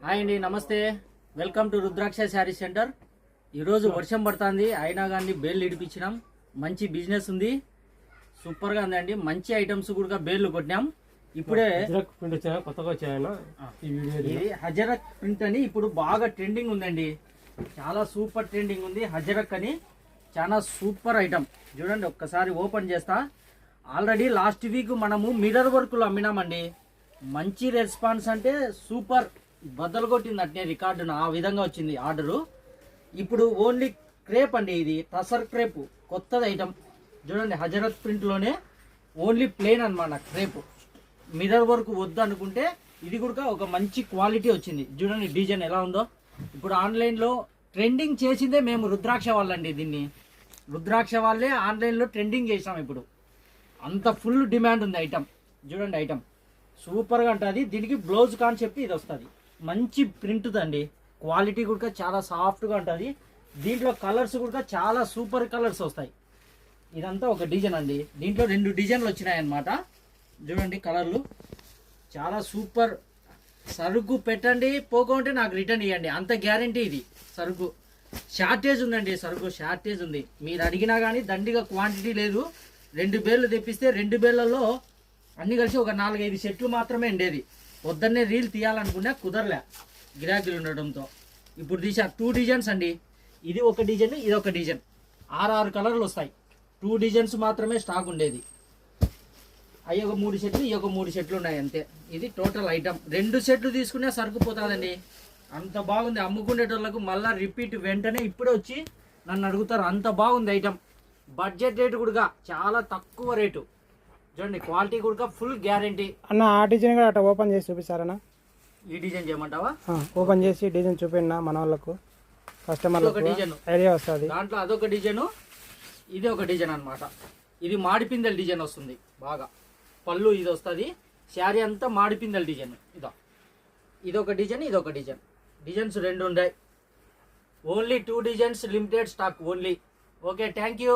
Hi అండి, నమస్తే. Welcome to rudraksha sari centre. ఈరోజు వర్షం పడుతుంది, అయినా కానీ బేళ్ళు ఇడిపించినాం. మంచి బిజినెస్ ఉంది, సూపర్గా ఉందండి. మంచి ఐటమ్స్ కూడా బేళ్ళు కొట్టినాం. ఇప్పుడే కొత్తగా వచ్చాయన్న ఇది హజరక్ ప్రింట్ అని ఇప్పుడు బాగా ట్రెండింగ్ ఉందండి. చాలా సూపర్ ట్రెండింగ్ ఉంది హజరక్ అని. చాలా సూపర్ ఐటమ్. చూడండి, ఒక్కసారి ఓపెన్ చేస్తా. ఆల్రెడీ లాస్ట్ వీక్ మనము మిర్రర్ వర్క్లు అమ్మినామండి. మంచి రెస్పాన్స్ అంటే సూపర్, బద్దలు కొట్టింది అట్నే రికార్డును. ఆ విధంగా వచ్చింది ఆర్డరు. ఇప్పుడు ఓన్లీ క్రేప్ అండి, ఇది టసర్ క్రేప్, కొత్తది ఐటమ్. చూడండి, హజరత్ ప్రింట్లోనే ఓన్లీ ప్లేన్ అనమాట క్రేప్. మిర్రర్ వర్క్ వద్దు అనుకుంటే ఇది కూడా ఒక మంచి క్వాలిటీ వచ్చింది. చూడండి డిజైన్ ఎలా ఉందో. ఇప్పుడు ఆన్లైన్లో ట్రెండింగ్ చేసిందే మేము రుద్రాక్ష వాళ్ళండి. దీన్ని రుద్రాక్ష వాళ్ళే ఆన్లైన్లో ట్రెండింగ్ చేసాం. ఇప్పుడు అంత ఫుల్ డిమాండ్ ఉంది ఐటమ్. చూడండి ఐటమ్ సూపర్గా ఉంటుంది. దీనికి బ్లౌజ్ కాన్సెప్ట్ ఇది వస్తుంది. మంచి ప్రింట్ అండి, క్వాలిటీ కూడా చాలా సాఫ్ట్గా ఉంటుంది. దీంట్లో కలర్స్ కూడా చాలా సూపర్ కలర్స్ వస్తాయి. ఇదంతా ఒక డిజైన్ అండి. దీంట్లో 2 డిజైన్లు వచ్చినాయన్నమాట. చూడండి కలర్లు చాలా సూపర్. సరుకు పెట్టండి, పోకుంటే నాకు రిటర్న్ ఇవ్వండి, అంత గ్యారంటీ. ఇది సరుకు షార్టేజ్ ఉందండి, సరుకు షార్టేజ్ ఉంది. మీరు అడిగినా కానీ దండిగా క్వాంటిటీ లేదు. 2 బేళ్ళు తెప్పిస్తే 2 బేళ్లలో అన్నీ కలిసి ఒక 4-5 సెట్లు మాత్రమే ఉండేది. పొద్దున్నే రీల్ తీయాలనుకున్నా కుదరలే గిరాకీలు ఉండడంతో. ఇప్పుడు తీసా 2 డిజైన్స్ అండి. ఇది ఒక డిజైన్, ఇది ఒక డిజైన్. 6 కలర్లు వస్తాయి. 2 డిజైన్స్ మాత్రమే స్టాక్ ఉండేది. అవి ఒక 3 సెట్లు, ఇవి ఒక 3 సెట్లు ఉన్నాయి అంతే. ఇది టోటల్ ఐటమ్. 2 సెట్లు తీసుకునే సరుకుపోతుందండి. అంత బాగుంది. అమ్ముకునేటోళ్ళకు మళ్ళీ రిపీట్ వెంటనే ఇప్పుడే వచ్చి నన్ను అడుగుతారు. అంత బాగుంది ఐటమ్. బడ్జెట్ రేటు కూడా చాలా తక్కువ రేటు. చూడండి క్వాలిటీ కూడా ఫుల్ గ్యారంటీ. అన్న ఆ డిజైన్ కూడా అట్లా ఓపెన్ చేసి చూపిస్తారన్నా? ఈ డిజైన్ చేయమంటావా? ఓపెన్ చేసి డిజైన్ చూపినా మన వాళ్ళకు, కస్టమర్లకు డిజైన్ ఐడియా వస్తుంది. దాంట్లో అదొక డిజైన్, ఇది ఒక డిజైన్ అన్నమాట. ఇది మాడిపిందెల డిజైన్ వస్తుంది బాగా. పళ్ళు ఇది వస్తుంది. శారీ అంతా మాడిపిందెల డిజైన్. ఇదొక డిజైన్, ఇదొక డిజైన్. డిజైన్స్ 2 ఉన్నాయి. Only 2 designs, limited stock only. Okay, thank you.